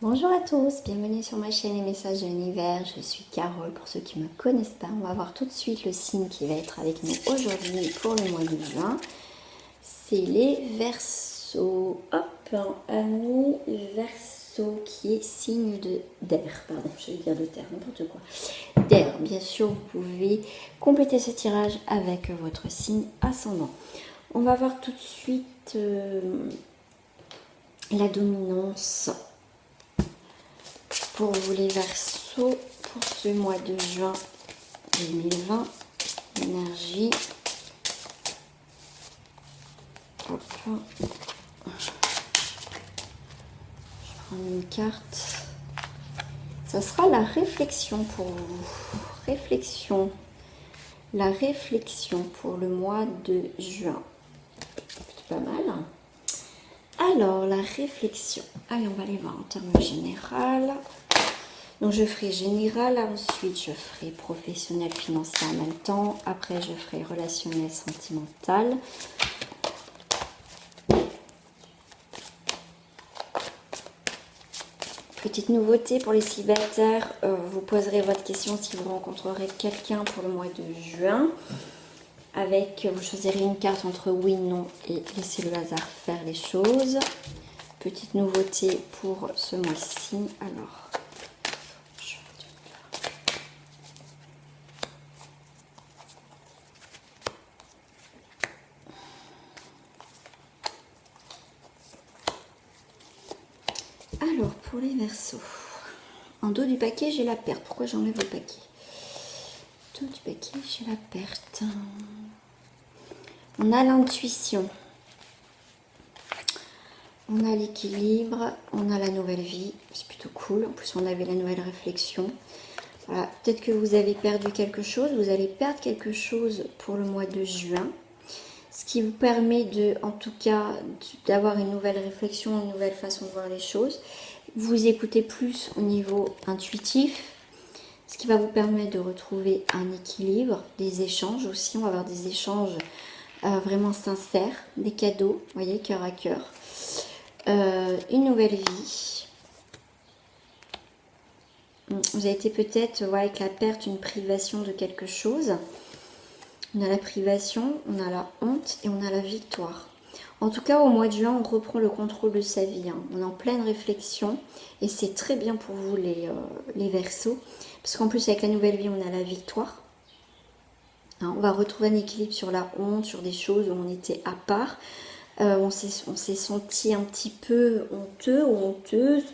Bonjour à tous, bienvenue sur ma chaîne Les Messages de l'Univers. Je suis Carole, pour ceux qui ne me connaissent pas. On va voir tout de suite le signe qui va être avec nous aujourd'hui pour le mois de juin. C'est les Verseaux. Hop, ami Verseau qui est signe d'air. Pardon, je vais dire de terre, n'importe quoi. D'air, bien sûr, vous pouvez compléter ce tirage avec votre signe ascendant. On va voir tout de suite la dominance pour vous les Verseaux pour ce mois de juin 2020. Énergie. Hop. Je prends une carte. Ça sera la réflexion pour vous. Réflexion. La réflexion pour le mois de juin. C'est pas mal. Alors, la réflexion. Allez, on va aller voir en termes général. Donc, je ferai général, ensuite je ferai professionnel, financier en même temps. Après, je ferai relationnel, sentimental. Petite nouveauté pour les célibataires, vous poserez votre question si vous rencontrerez quelqu'un pour le mois de juin. Vous choisirez une carte entre oui, non et laissez le hasard faire les choses. Petite nouveauté pour ce mois-ci. Alors, pour les Verseaux, en dos du paquet, j'ai la perte. Pourquoi j'enlève le paquet? Dos du paquet, j'ai la perte. On a l'intuition. On a l'équilibre, on a la nouvelle vie, c'est plutôt cool. En plus, on avait la nouvelle réflexion. Voilà. Peut-être que vous avez perdu quelque chose, vous allez perdre quelque chose pour le mois de juin. Ce qui vous permet en tout cas, d'avoir une nouvelle réflexion, une nouvelle façon de voir les choses. Vous écoutez plus au niveau intuitif, ce qui va vous permettre de retrouver un équilibre, des échanges aussi. On va avoir des échanges vraiment sincères, des cadeaux, vous voyez, cœur à cœur. Une nouvelle vie. Vous avez été peut-être avec la perte, une privation de quelque chose. On a la privation, on a la honte et on a la victoire. En tout cas, au mois de juin, on reprend le contrôle de sa vie. On est en pleine réflexion et c'est très bien pour vous les Verseaux. Parce qu'en plus, avec la nouvelle vie, on a la victoire. On va retrouver un équilibre sur la honte, sur des choses où on était à part. On s'est senti un petit peu honteux ou honteuse.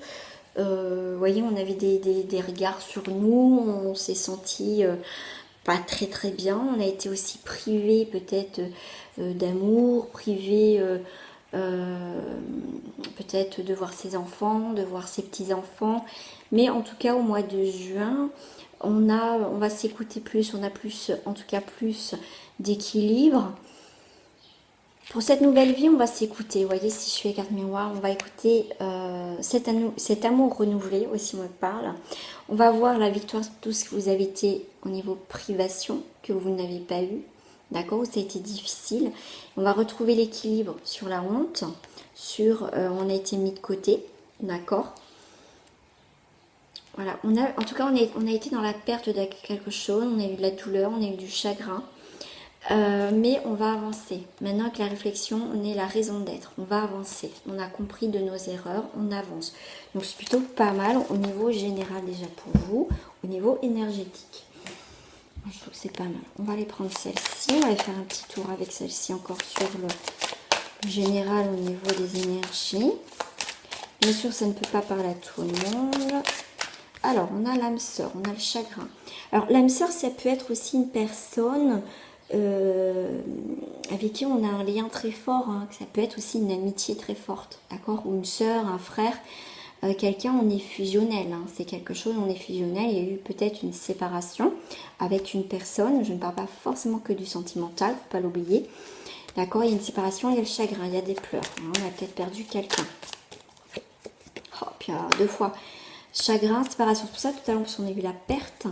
Vous voyez, on avait des regards sur nous. On s'est senti pas très très bien. On a été aussi privé peut-être d'amour, privé peut-être de voir ses enfants, de voir ses petits-enfants. Mais en tout cas, au mois de juin, on va s'écouter plus, on a plus, en tout cas plus d'équilibre. Pour cette nouvelle vie, on va s'écouter. Vous voyez, si je fais carte miroir, on va écouter cet amour renouvelé, aussi me parle. On va voir la victoire de tout ce que vous avez été au niveau privation, que vous n'avez pas eu. D'accord, ça a été difficile. On va retrouver l'équilibre sur la honte, on a été mis de côté. D'accord. Voilà, en tout cas, on a été dans la perte de quelque chose, on a eu de la douleur, on a eu du chagrin. Mais on va avancer. Maintenant avec la réflexion, on est la raison d'être. On va avancer. On a compris de nos erreurs, on avance. Donc c'est plutôt pas mal au niveau général déjà pour vous, au niveau énergétique. Je trouve que c'est pas mal. On va aller prendre celle-ci. On va aller faire un petit tour avec celle-ci encore sur le général au niveau des énergies. Bien sûr, ça ne peut pas parler à tout le monde. Alors, on a l'âme sœur, on a le chagrin. Alors, l'âme sœur, ça peut être aussi une personne avec qui on a un lien très fort, ça peut être aussi une amitié très forte, d'accord, ou une sœur, un frère, quelqu'un, on est fusionnel, c'est quelque chose, on est fusionnel. Il y a eu peut-être une séparation avec une personne, je ne parle pas forcément que du sentimental, faut pas l'oublier, d'accord, il y a une séparation, il y a le chagrin, il y a des pleurs, on a peut-être perdu quelqu'un. Oh, puis alors, 2 fois chagrin, séparation, c'est pour ça tout à l'heure on a eu la perte,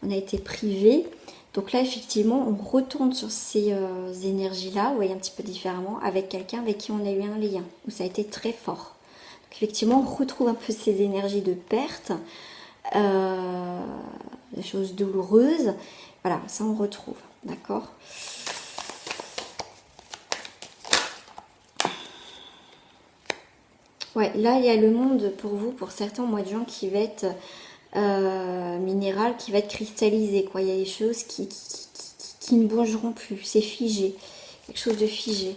on a été privé. Donc là, effectivement, on retourne sur ces énergies-là, vous voyez, un petit peu différemment, avec quelqu'un avec qui on a eu un lien, où ça a été très fort. Effectivement, on retrouve un peu ces énergies de perte, des choses douloureuses. Voilà, ça on retrouve, d'accord? Ouais, là il y a le monde pour vous, pour certains au mois de juin qui va être minéral, qui va être cristallisé, quoi. Il y a des choses qui ne bougeront plus, c'est figé, quelque chose de figé.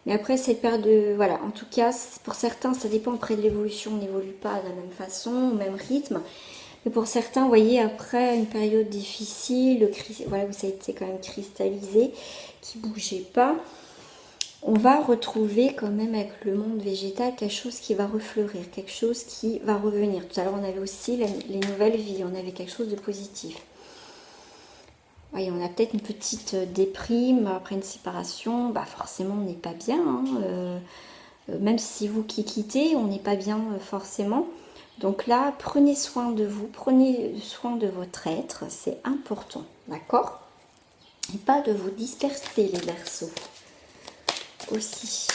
Mais après, cette période de... Voilà, en tout cas, pour certains, ça dépend après de l'évolution. On n'évolue pas de la même façon, au même rythme. Mais pour certains, vous voyez, après une période difficile, voilà, où ça a été quand même cristallisé, qui ne bougeait pas, on va retrouver quand même avec le monde végétal quelque chose qui va refleurir, quelque chose qui va revenir. Tout à l'heure, on avait aussi les nouvelles vies, on avait quelque chose de positif. Voyez, on a peut-être une petite déprime après une séparation, bah forcément on n'est pas bien, hein. Même si vous qui quittez, on n'est pas bien forcément. Donc là, prenez soin de vous, prenez soin de votre être, c'est important, d'accord? Et pas de vous disperser les Verseaux aussi.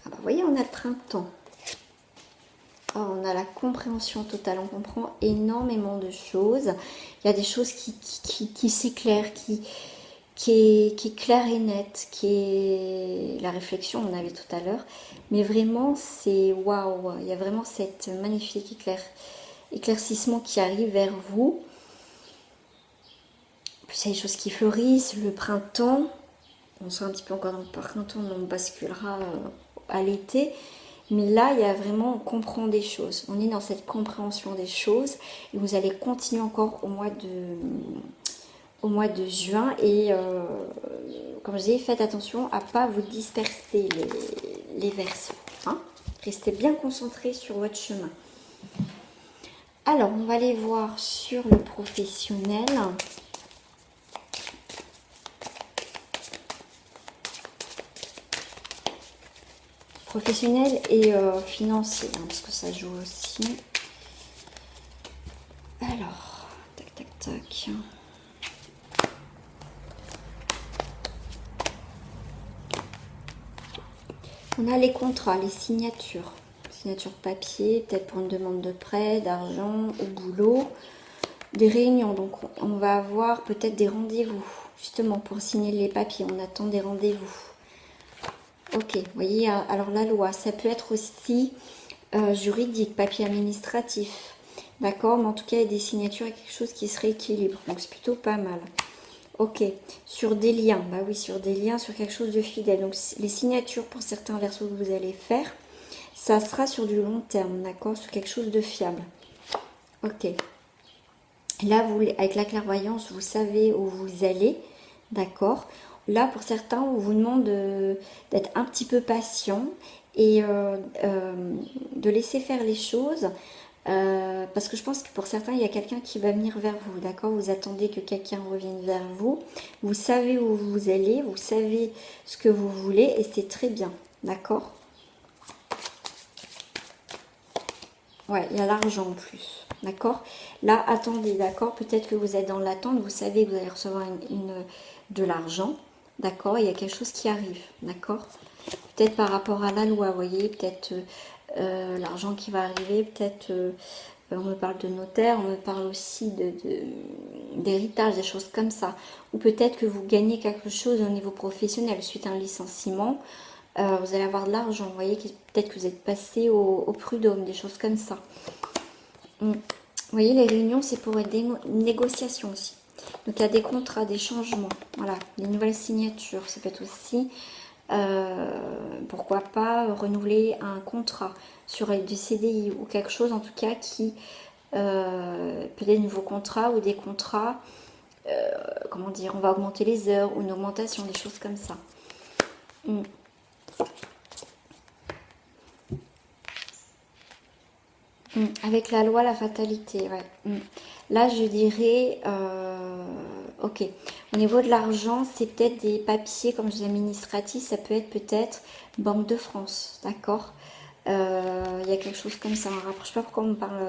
Ah bah vous voyez, on a le printemps. Oh, on a la compréhension totale, on comprend énormément de choses. Il y a des choses qui s'éclairent, qui est claire et nette, qui est la réflexion, on avait tout à l'heure. Mais vraiment, c'est waouh, il y a vraiment cette magnifique éclaircissement qui arrive vers vous. Puis il y a des choses qui fleurissent, le printemps. On sera un petit peu encore dans le printemps, on basculera à l'été. Mais là, il y a vraiment, on comprend des choses. On est dans cette compréhension des choses. Et vous allez continuer encore au mois de juin. Et comme je disais, faites attention à ne pas vous disperser les Verseaux. Hein. Restez bien concentrés sur votre chemin. Alors, on va aller voir sur le professionnel. Professionnel et financier, hein, parce que ça joue aussi. Alors, tac, tac, tac. On a les contrats, les signatures. Signature papier, peut-être pour une demande de prêt, d'argent, au boulot. Des réunions, donc on va avoir peut-être des rendez-vous, justement, pour signer les papiers. On attend des rendez-vous. Ok, vous voyez, alors la loi, ça peut être aussi juridique, papier administratif. D'accord, mais en tout cas, il y a des signatures et quelque chose qui se rééquilibre. Donc, c'est plutôt pas mal. Ok, sur des liens, bah oui, sur des liens, sur quelque chose de fidèle. Donc, les signatures pour certains Verseaux que vous allez faire, ça sera sur du long terme, d'accord, sur quelque chose de fiable. Ok. Là, vous, avec la clairvoyance, vous savez où vous allez, d'accord. Là, pour certains, on vous demande d'être un petit peu patient et de laisser faire les choses. Parce que je pense que pour certains, il y a quelqu'un qui va venir vers vous, d'accord? Vous attendez que quelqu'un revienne vers vous. Vous savez où vous allez, vous savez ce que vous voulez et c'est très bien, d'accord? Ouais, il y a l'argent en plus, d'accord? Là, attendez, d'accord? Peut-être que vous êtes dans l'attente, vous savez que vous allez recevoir de l'argent, d'accord? Il y a quelque chose qui arrive, d'accord? Peut-être par rapport à la loi, vous voyez, peut-être l'argent qui va arriver, peut-être on me parle de notaire, on me parle aussi d'héritage, des choses comme ça. Ou peut-être que vous gagnez quelque chose au niveau professionnel suite à un licenciement. Vous allez avoir de l'argent, vous voyez, peut-être que vous êtes passé au prud'homme, des choses comme ça. Vous voyez, les réunions, c'est pour des négociations aussi. Donc, il y a des contrats, des changements, voilà, des nouvelles signatures. Ça peut être aussi, pourquoi pas, renouveler un contrat sur du CDI ou quelque chose, en tout cas, qui peut-être des nouveaux contrats ou des contrats, comment dire, on va augmenter les heures ou une augmentation, des choses comme ça. Avec la loi, la fatalité, ouais. Là, je dirais, ok, au niveau de l'argent, c'est peut-être des papiers, comme je dis, administratifs, ça peut être peut-être Banque de France, d'accord. Il y a quelque chose comme ça, on ne rapproche pas pourquoi on me parle.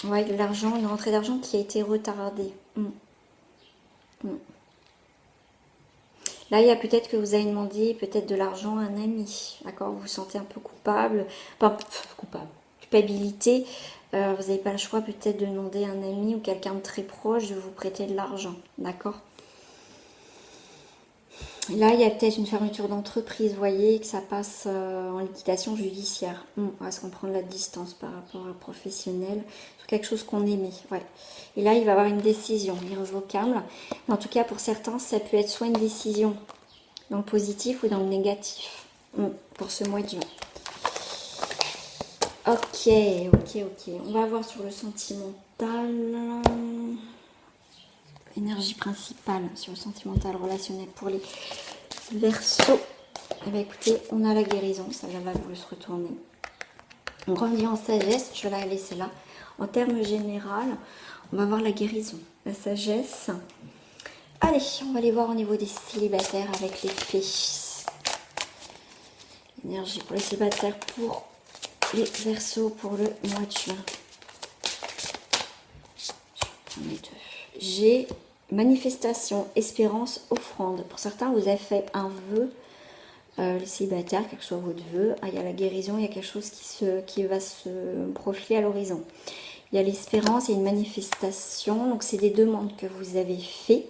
Ouais, de l'argent, une rentrée d'argent qui a été retardée. Là, il y a peut-être que vous avez demandé peut-être de l'argent à un ami. D'accord? Vous vous sentez un peu coupable. Enfin, coupable. Culpabilité. Vous n'avez pas le choix peut-être de demander à un ami ou quelqu'un de très proche de vous prêter de l'argent. D'accord? Là, il y a peut-être une fermeture d'entreprise, vous voyez, que ça passe en liquidation judiciaire. On va se comprendre la distance par rapport à un professionnel, sur quelque chose qu'on aimait. Ouais. Et là, il va y avoir une décision irrévocable. Mais en tout cas, pour certains, ça peut être soit une décision dans le positif ou dans le négatif pour ce mois de juin. Ok. On va voir sur le sentimental. Énergie principale sur le sentimental relationnel pour les Verseaux. Eh bien, écoutez, on a la guérison, ça va vous se retourner. On revient en sagesse, je vais la laisser là. En termes général, on va voir la guérison, la sagesse. Allez, on va aller voir au niveau des célibataires avec les fées. Énergie pour les célibataires, pour les Verseaux, pour le mois de juin. J'ai manifestation, espérance, offrande. Pour certains, vous avez fait un vœu, les célibataires, quel que soit votre vœu. Ah, il y a la guérison, il y a quelque chose qui va se profiler à l'horizon. Il y a l'espérance, il y a une manifestation. Donc, c'est des demandes que vous avez fait.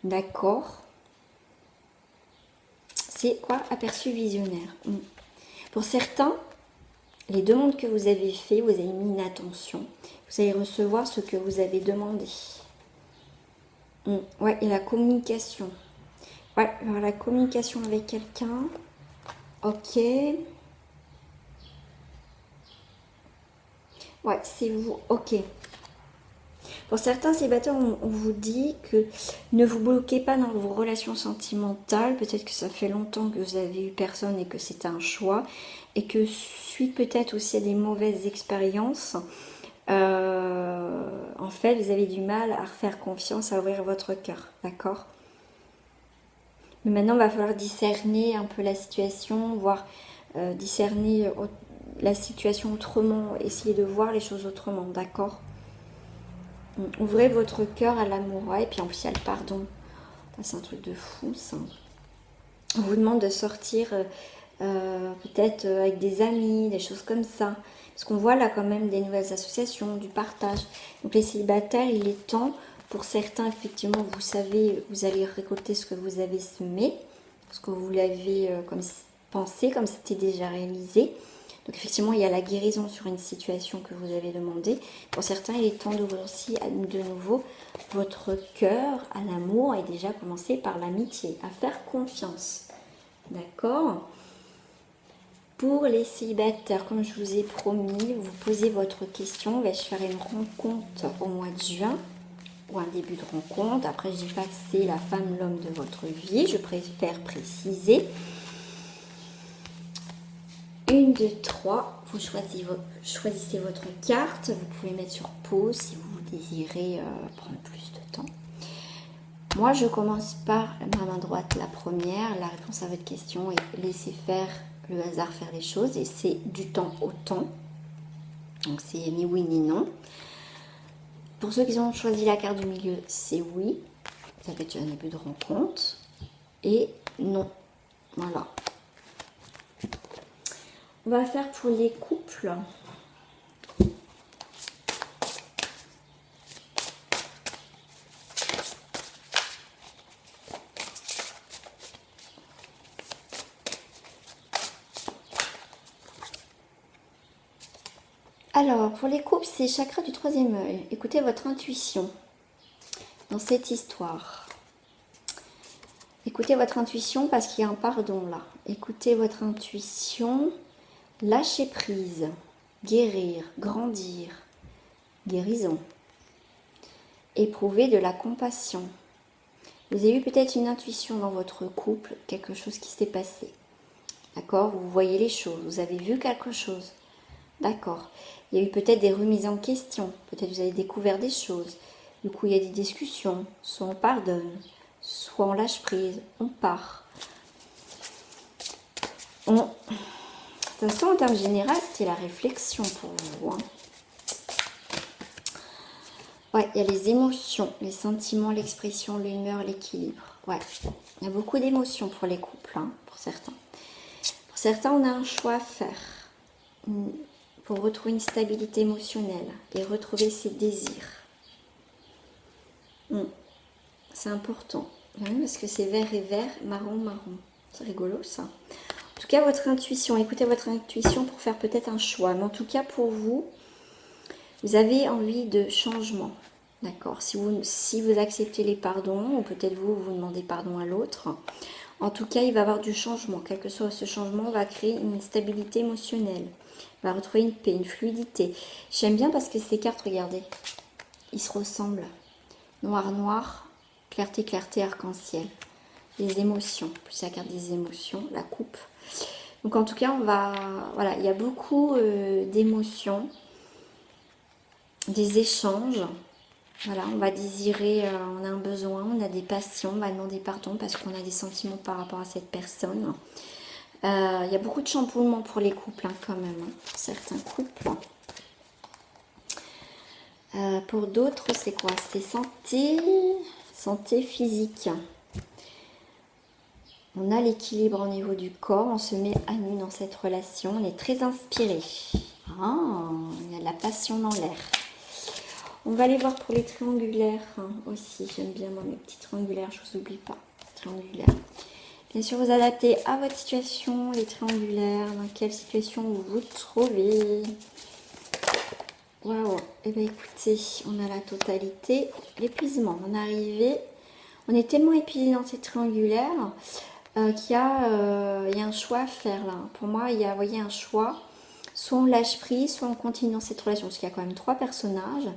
D'accord. C'est quoi? Aperçu visionnaire. Pour certains, les demandes que vous avez fait, vous avez mis une attention. Vous allez recevoir ce que vous avez demandé. Ouais, et la communication. Ouais, alors la communication avec quelqu'un. Ok. Ouais, c'est vous. Ok. Pour certains célibataires, on vous dit que ne vous bloquez pas dans vos relations sentimentales. Peut-être que ça fait longtemps que vous avez eu personne et que c'est un choix. Et que suite peut-être aussi à des mauvaises expériences, en fait, vous avez du mal à faire confiance, à ouvrir votre cœur. D'accord? Mais maintenant, il va falloir discerner un peu la situation, voir discerner la situation autrement, essayer de voir les choses autrement, d'accord? Ouvrez votre cœur à l'amour, ouais, et puis en plus il y a le pardon. C'est un truc de fou, ça. On vous demande de sortir peut-être avec des amis, des choses comme ça. Parce qu'on voit là quand même des nouvelles associations, du partage. Donc les célibataires, il est temps. Pour certains, effectivement, vous savez, vous allez récolter ce que vous avez semé, ce que vous l'avez pensé, comme c'était déjà réalisé. Donc effectivement, il y a la guérison sur une situation que vous avez demandé. Pour certains, il est temps d'ouvrir aussi de nouveau votre cœur à l'amour et déjà commencer par l'amitié, à faire confiance. D'accord? Pour les célibataires, comme je vous ai promis, vous posez votre question. Je ferai une rencontre au mois de juin ou un début de rencontre. Après, je dis pas que c'est la femme, l'homme de votre vie. Je préfère préciser. 1, 2, 3. Vous choisissez votre carte. Vous pouvez mettre sur pause si vous désirez prendre plus de temps. Moi, je commence par ma main droite, la première, la réponse à votre question, et laisser faire le hasard faire les choses. Et c'est du temps au temps. Donc, c'est ni oui ni non. Pour ceux qui ont choisi la carte du milieu, c'est oui. Ça peut être un début de rencontre. Et non. Voilà. On va faire pour les couples. Alors, pour les couples, c'est chakra du troisième œil. Écoutez votre intuition dans cette histoire. Écoutez votre intuition parce qu'il y a un pardon là. Écoutez votre intuition. Lâcher prise. Guérir. Grandir. Guérison. Éprouver de la compassion. Vous avez eu peut-être une intuition dans votre couple, quelque chose qui s'est passé. D'accord? Vous voyez les choses. Vous avez vu quelque chose. D'accord. Il y a eu peut-être des remises en question. Peut-être vous avez découvert des choses. Du coup, il y a des discussions. Soit on pardonne, soit on lâche prise, on part. De toute façon, en termes généraux, c'était la réflexion pour vous. Ouais, il y a les émotions, les sentiments, l'expression, l'humeur, l'équilibre. Ouais, il y a beaucoup d'émotions pour les couples, hein, pour certains. Pour certains, on a un choix à faire pour retrouver une stabilité émotionnelle et retrouver ses désirs. C'est important, parce que c'est vert et vert, marron, marron. C'est rigolo ça. En tout cas, votre intuition, écoutez votre intuition pour faire peut-être un choix. Mais en tout cas, pour vous, vous avez envie de changement. D'accord, si vous acceptez les pardons, ou peut-être vous demandez pardon à l'autre, en tout cas, il va y avoir du changement. Quel que soit ce changement, va créer une stabilité émotionnelle. Il va retrouver une paix, une fluidité. J'aime bien parce que ces cartes, regardez, ils se ressemblent. Noir, noir, clarté, clarté, arc-en-ciel. Les émotions, plus la carte des émotions, la coupe. Donc en tout cas, voilà, il y a beaucoup d'émotions, des échanges. Voilà, on va désirer, on a un besoin, on a des passions, on va demander pardon parce qu'on a des sentiments par rapport à cette personne. Il y a beaucoup de chamboulements pour les couples, hein, quand même, hein, certains couples. Pour d'autres, c'est quoi? C'est santé physique. On a l'équilibre au niveau du corps, on se met à nu dans cette relation, on est très inspiré. Ah, il y a de la passion dans l'air. On va aller voir pour les triangulaires, hein, aussi. J'aime bien moi mes petits triangulaires, je vous oublie pas. Triangulaires. Bien sûr, vous adaptez à votre situation, les triangulaires, dans quelle situation vous vous trouvez. Waouh. Eh bien écoutez, on a la totalité. L'épuisement, on est arrivé. On est tellement épuisé dans ces triangulaires qu'il y a un choix à faire là. Pour moi, il y a, vous voyez, un choix. Soit on lâche prise, soit on continue dans cette relation. Parce qu'il y a quand même 3 personnages.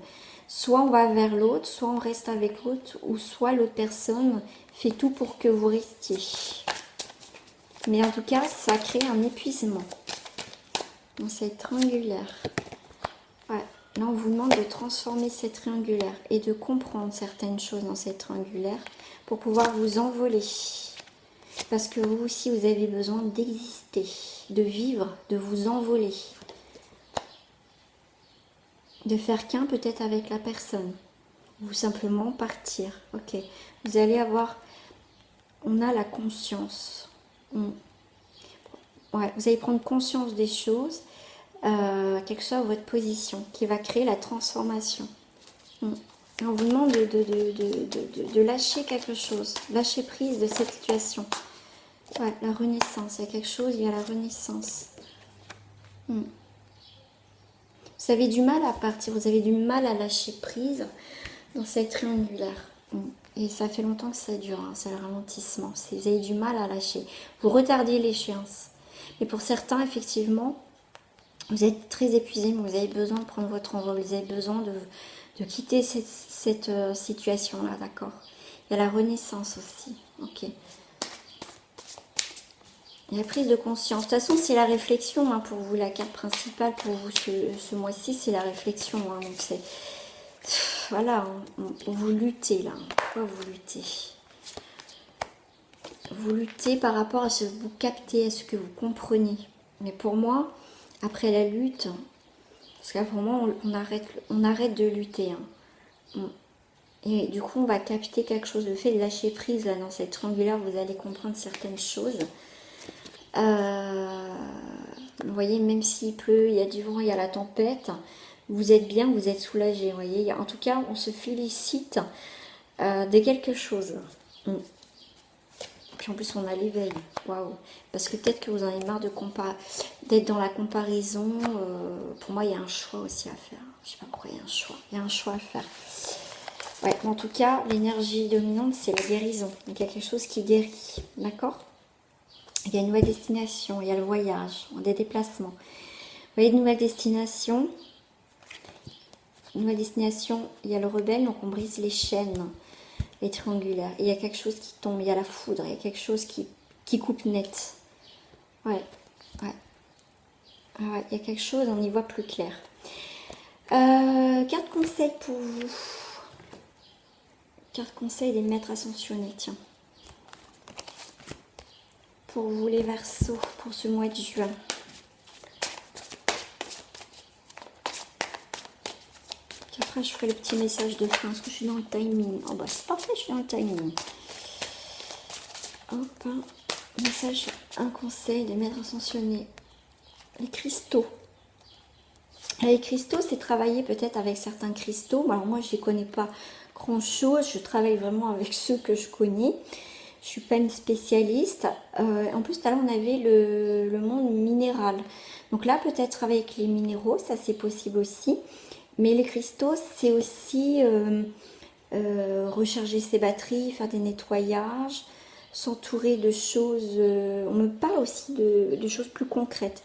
Soit on va vers l'autre, soit on reste avec l'autre, ou soit l'autre personne fait tout pour que vous restiez. Mais en tout cas, ça crée un épuisement dans cette triangulaire. Ouais. Là, on vous demande de transformer cette triangulaire et de comprendre certaines choses dans cette triangulaire pour pouvoir vous envoler. Parce que vous aussi, vous avez besoin d'exister, de vivre, de vous envoler. De faire qu'un peut-être avec la personne. Ou simplement partir. Ok. Vous allez avoir... On a la conscience. Ouais, vous allez prendre conscience des choses. Quelle que soit votre position. Qui va créer la transformation. On vous demande de lâcher quelque chose. Lâcher prise de cette situation. Ouais, la renaissance. Il y a quelque chose, il y a la renaissance. Vous avez du mal à partir, vous avez du mal à lâcher prise dans cette triangulaire. Et ça fait longtemps que ça dure, hein, c'est le ralentissement. Vous avez du mal à lâcher. Vous retardez l'échéance. Et pour certains, effectivement, vous êtes très épuisé, mais vous avez besoin de prendre votre envol. Vous avez besoin de quitter cette situation-là, d'accord? Il y a la renaissance aussi, ok. La prise de conscience. De toute façon, c'est la réflexion, hein, pour vous. La carte principale pour vous ce mois-ci, c'est la réflexion. Hein, donc c'est... Voilà, vous luttez là. Pourquoi vous luttez? Vous luttez par rapport à ce que vous captez, à ce que vous comprenez. Mais pour moi, après la lutte, parce qu'à pour moi, on arrête de lutter. Hein. Et du coup, on va capter quelque chose. Le fait de lâcher prise là, dans cette triangulaire, vous allez comprendre certaines choses. Vous voyez, même s'il pleut, il y a du vent, il y a la tempête, vous êtes bien, vous êtes soulagé. Vous voyez, en tout cas, on se félicite de quelque chose. Puis en plus, on a l'éveil. Waouh! Parce que peut-être que vous en avez marre d'être dans la comparaison. Pour moi, il y a un choix aussi à faire. Je sais pas pourquoi il y a un choix. Il y a un choix à faire. Ouais, en tout cas, l'énergie dominante, c'est la guérison. Donc, il y a quelque chose qui guérit. D'accord? Il y a une nouvelle destination, il y a le voyage, des déplacements. Vous voyez, une nouvelle destination. Une nouvelle destination, il y a le rebelle, donc on brise les chaînes, les triangulaires. Et il y a quelque chose qui tombe, il y a la foudre, il y a quelque chose qui coupe net. Ouais, ouais. Ah ouais, il y a quelque chose, on y voit plus clair. Carte conseil pour vous. Carte conseil des maîtres ascensionnés, tiens. Pour vous les Verseaux, pour ce mois de juin. Carte après je ferai le petit message de fin, parce que je suis dans le timing. Oh bah c'est parfait, je suis dans le timing. Hop, message, un conseil de maître ascensionné. Les cristaux. Les cristaux, c'est travailler peut-être avec certains cristaux. Alors moi, je ne connais pas grand-chose. Je travaille vraiment avec ceux que je connais. Je suis pas une spécialiste. En plus, tout à l'heure, on avait le monde minéral. Donc là, peut-être avec les minéraux, ça c'est possible aussi. Mais les cristaux, c'est aussi recharger ses batteries, faire des nettoyages, s'entourer de choses. On me parle aussi de choses plus concrètes.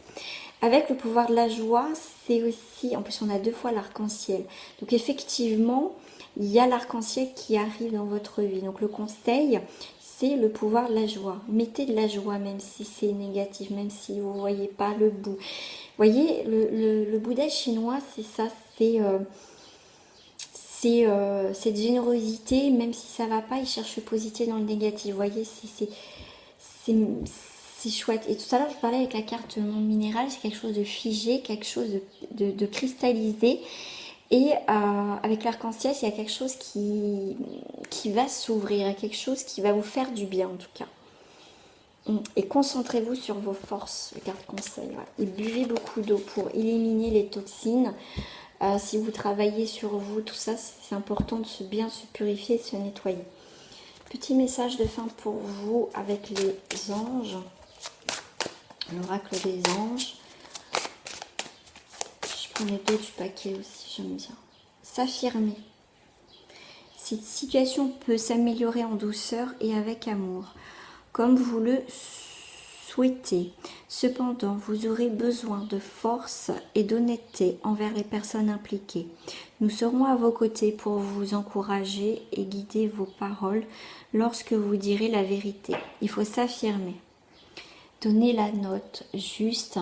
Avec le pouvoir de la joie, c'est aussi, en plus on a 2 fois l'arc-en-ciel. Donc effectivement, il y a l'arc-en-ciel qui arrive dans votre vie. Donc le conseil, c'est le pouvoir de la joie. Mettez de la joie, même si c'est négatif, même si vous ne voyez pas le bout. Vous voyez, le Bouddha chinois, c'est ça, c'est cette générosité, même si ça ne va pas, il cherche le positif dans le négatif. Vous voyez, c'est chouette. Et tout à l'heure, je parlais avec la carte monde minéral, c'est quelque chose de figé, quelque chose de cristallisé. Et avec l'arc-en-ciel, il y a quelque chose qui va s'ouvrir, quelque chose qui va vous faire du bien en tout cas. Et concentrez-vous sur vos forces, le carte conseil. Voilà. Et buvez beaucoup d'eau pour éliminer les toxines. Si vous travaillez sur vous, tout ça, c'est important de bien se purifier, de se nettoyer. Petit message de fin pour vous avec les anges. L'oracle des anges. Je prends les deux du paquet aussi, j'aime bien. S'affirmer. Cette situation peut s'améliorer en douceur et avec amour, comme vous le souhaitez. Cependant, vous aurez besoin de force et d'honnêteté envers les personnes impliquées. Nous serons à vos côtés pour vous encourager et guider vos paroles lorsque vous direz la vérité. Il faut s'affirmer. Donnez la note juste,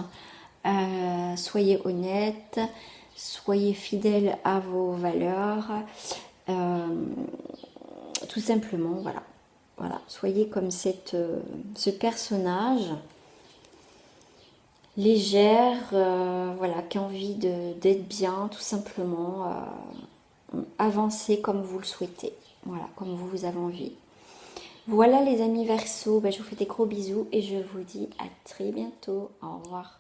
soyez honnête, soyez fidèle à vos valeurs, tout simplement, voilà, soyez comme ce personnage légère, voilà, qui a envie d'être bien, tout simplement, avancez comme vous le souhaitez, voilà, comme vous avez envie. Voilà les amis Verseaux, je vous fais des gros bisous et je vous dis à très bientôt. Au revoir.